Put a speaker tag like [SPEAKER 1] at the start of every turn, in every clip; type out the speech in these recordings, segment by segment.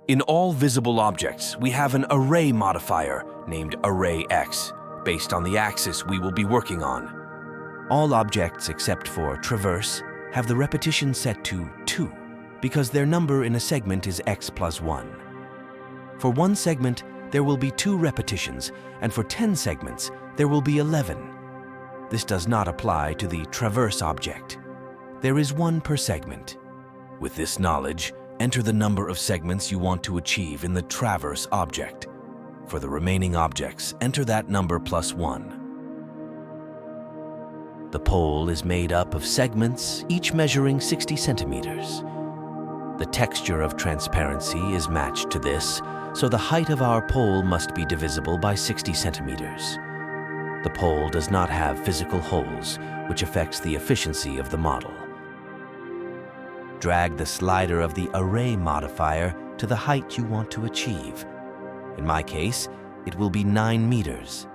[SPEAKER 1] In all visible objects, we have an array modifier named array x, based on the axis we will be working on. All objects except for traverse have the repetition set to 2, because their number in a segment is x plus 1. For one segment, there will be 2 repetitions, and for 10 segments, there will be 11. This does not apply to the traverse object. There is 1 per segment. With this knowledge, enter the number of segments you want to achieve in the traverse object. For the remaining objects, enter that number plus 1. The pole is made up of segments, each measuring 60 centimeters. The texture of transparency is matched to this, so the height of our pole must be divisible by 60 centimeters. The pole does not have physical holes, which affects the efficiency of the model. Drag the slider of the array modifier to the height you want to achieve. In my case, it will be 9 meters.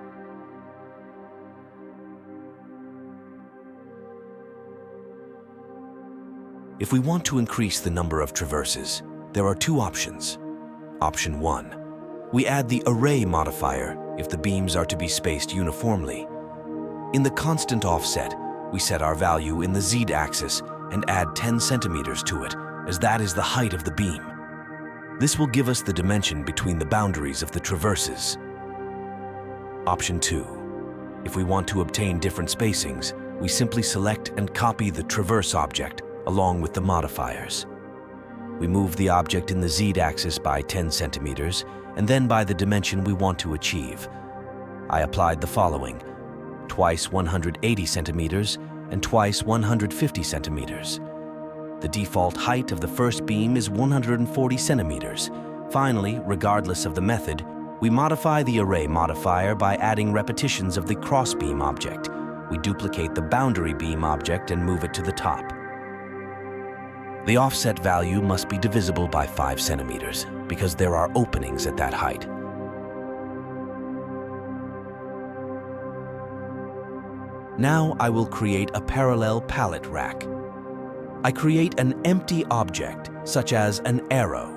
[SPEAKER 1] If we want to increase the number of traverses, there are 2 options. Option 1. We add the array modifier if the beams are to be spaced uniformly. In the constant offset, we set our value in the z-axis and add 10 centimeters to it, as that is the height of the beam. This will give us the dimension between the boundaries of the traverses. Option 2. If we want to obtain different spacings, we simply select and copy the traverse object along with the modifiers. We move the object in the z-axis by 10 centimeters and then by the dimension we want to achieve. I applied the following: twice 180 centimeters and twice 150 centimeters. The default height of the first beam is 140 centimeters. Finally, regardless of the method, we modify the array modifier by adding repetitions of the crossbeam object. We duplicate the boundary beam object and move it to the top. The offset value must be divisible by 5 centimeters because there are openings at that height. Now I will create a parallel pallet rack. I create an empty object, such as an arrow.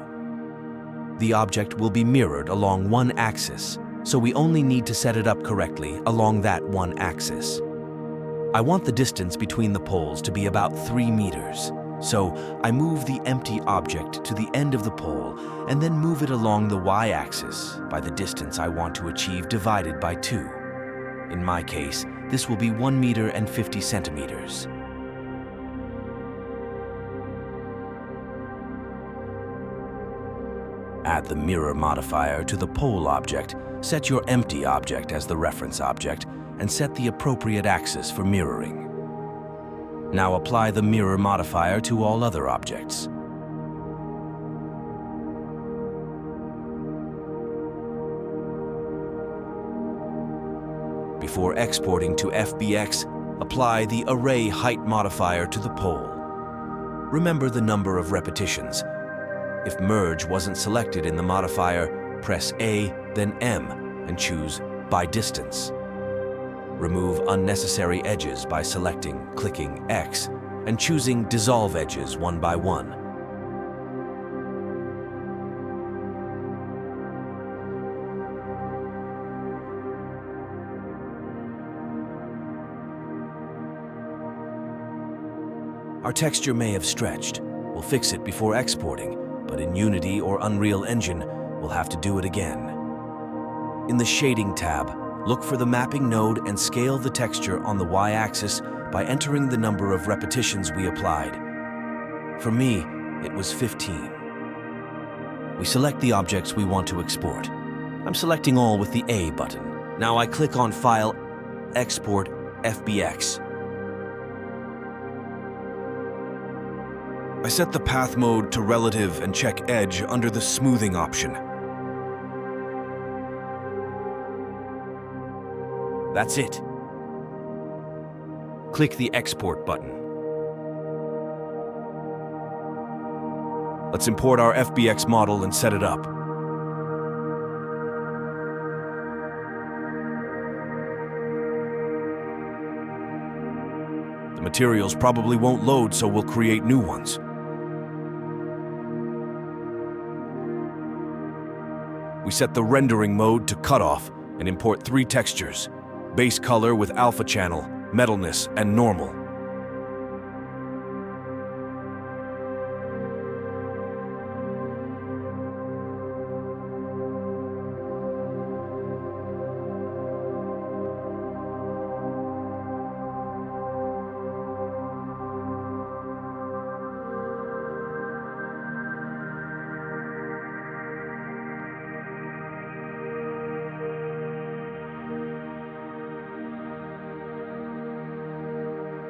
[SPEAKER 1] The object will be mirrored along one axis, so we only need to set it up correctly along that one axis. I want the distance between the poles to be about 3 meters, so I move the empty object to the end of the pole and then move it along the y-axis by the distance I want to achieve divided by 2. In my case, this will be 1 meter and 50 centimeters. Add the mirror modifier to the pole object, set your empty object as the reference object, and set the appropriate axis for mirroring. Now apply the mirror modifier to all other objects. Before exporting to FBX, apply the array height modifier to the pole. Remember the number of repetitions. If merge wasn't selected in the modifier, press A, then M, and choose by distance. Remove unnecessary edges by clicking X, and choosing dissolve edges one by one. Our texture may have stretched. We'll fix it before exporting, but in Unity or Unreal Engine, we'll have to do it again. In the Shading tab, look for the mapping node and scale the texture on the y-axis by entering the number of repetitions we applied. For me, it was 15. We select the objects we want to export. I'm selecting all with the A button. Now I click on File, Export, FBX. I set the path mode to relative and check edge under the smoothing option. That's it. Click the Export button. Let's import our FBX model and set it up. The materials probably won't load, so we'll create new ones. We set the rendering mode to cutoff and import 3 textures: base color with alpha channel, metalness, and normal.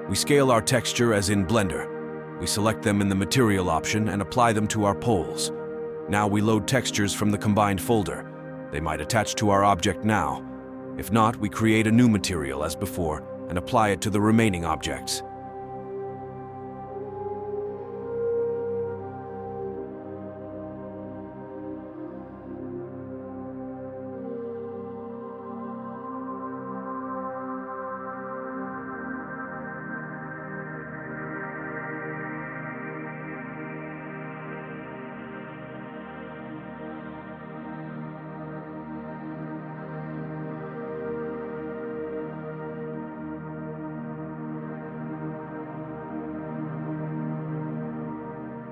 [SPEAKER 1] We scale our texture as in Blender. We select them in the material option and apply them to our poles. Now we load textures from the combined folder. They might attach to our object now. If not, we create a new material as before and apply it to the remaining objects.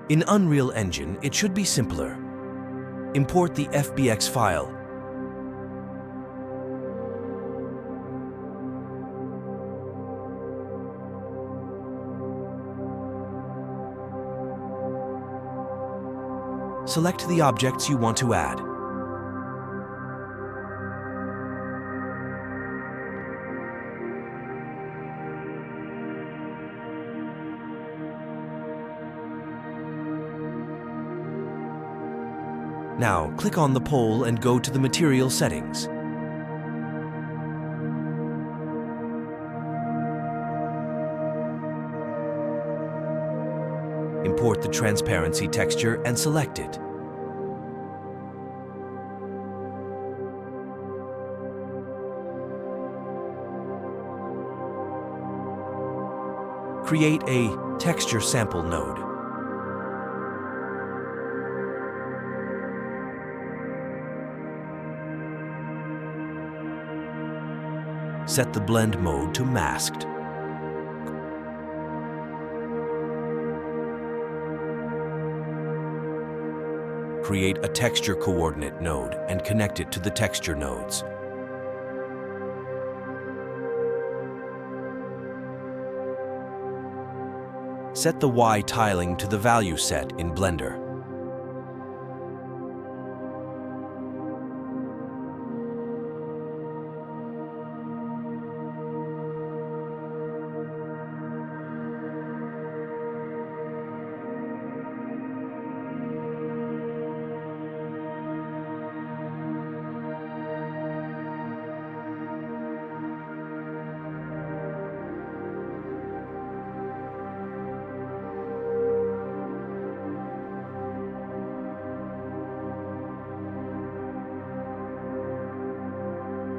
[SPEAKER 1] In Unreal Engine, it should be simpler. Import the FBX file. Select the objects you want to add. Now, click on the pole and go to the Material settings. Import the transparency texture and select it. Create a texture sample node. Set the blend mode to masked. Create a texture coordinate node and connect it to the texture nodes. Set the Y tiling to the value set in Blender.